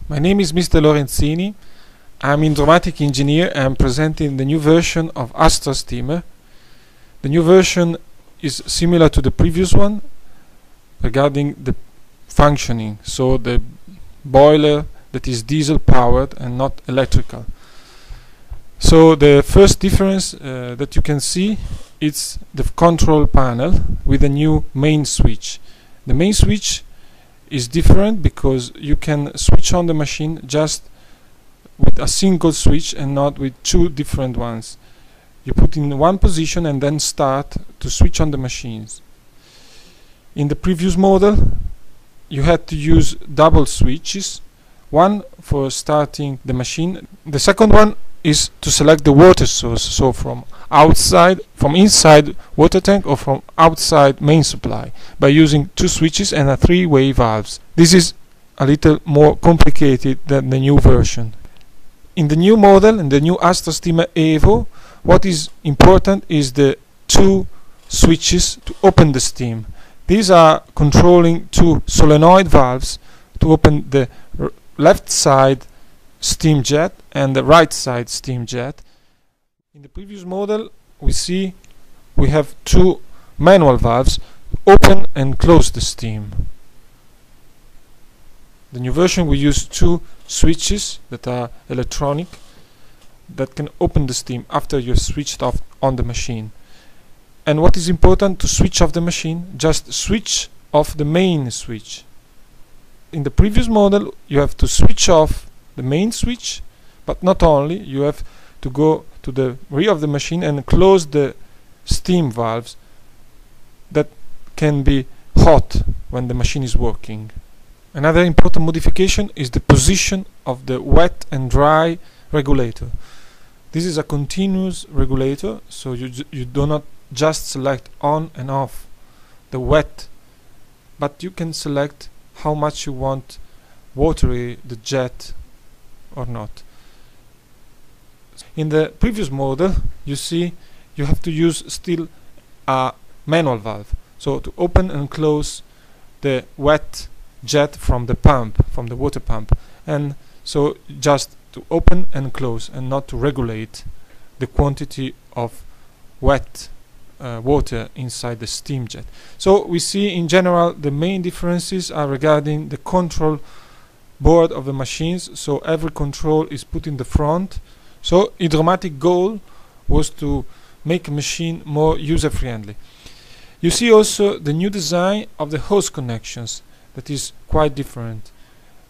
My name is Mr. Lorenzini. I'm an informatic engineer and presenting the new version of ASTRA steamer. The new version is similar to the previous one regarding the functioning, so the boiler that is diesel powered and not electrical. So the first difference that you can see is the control panel with a new main switch. The main switch is different because you can switch on the machine just with a single switch and not with two different ones. You put in one position and then start to switch on the machines. In the previous model you had to use double switches, one for starting the machine. The second one is to select the water source, so from inside water tank or from outside main supply, by using two switches and a three-way valves. This is a little more complicated than the new version. In the new model, in the new ASTRA steamer EVO, what is important is the two switches to open the steam. These are controlling two solenoid valves to open the left side steam jet and the right side steam jet. In the previous model we have two manual valves open and close the steam. The new version we use two switches that are electronic that can open the steam after you've switched off on the machine. And what is important to switch off the machine, just switch off the main switch. In the previous model you have to switch off the main switch, but not only, you have to go to the rear of the machine and close the steam valves that can be hot when the machine is working. Another important modification is the position of the wet and dry regulator. This is a continuous regulator, so you do not just select on and off the wet, but you can select how much you want watery the jet or not. In the previous model you see you have to use still a manual valve, so to open and close the wet jet from the pump, from the water pump, and so just to open and close and not to regulate the quantity of wet water inside the steam jet. So we see in general the main differences are regarding the control board of the machines, so every control is put in the front. So Idromatic goal was to make a machine more user-friendly. You see also the new design of the hose connections that is quite different.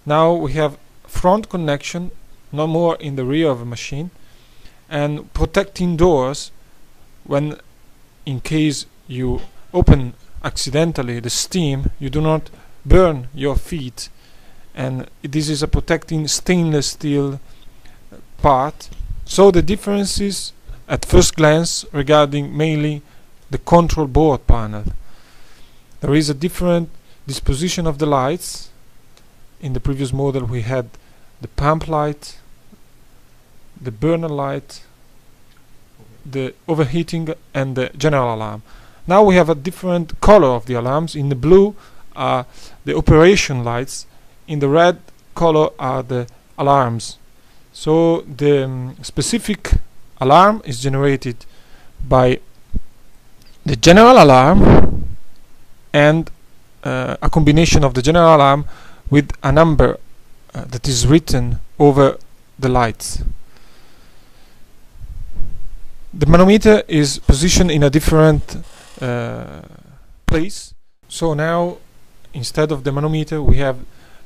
Now we have front connection, no more in the rear of a machine, and protecting doors when in case you open accidentally the steam you do not burn your feet. And this is a protecting stainless steel part. So the differences at first glance regarding mainly the control board panel. There is a different disposition of the lights. In the previous model we had the pump light, the burner light, the overheating and the general alarm. Now we have a different color of the alarms. In the blue are the operation lights, in the red color are the alarms. So the specific alarm is generated by the general alarm and a combination of the general alarm with a number that is written over the lights. The manometer is positioned in a different place. So now instead of the manometer we have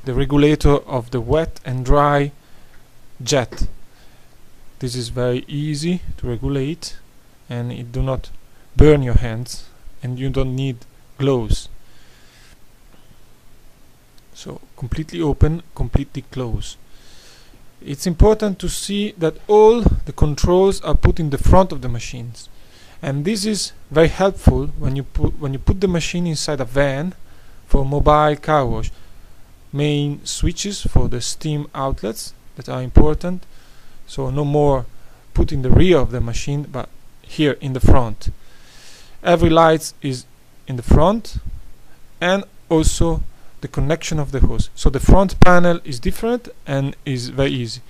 the regulator of the wet and dry jet. This is very easy to regulate and it do not burn your hands and you don't need gloves. So completely open, completely close. It's important to see that all the controls are put in the front of the machines, and this is very helpful when you put the machine inside a van for mobile car wash. Main switches for the steam outlets that are important, so no more put in the rear of the machine but here in the front. Every light is in the front, and also the connection of the hose. So the front panel is different and is very easy.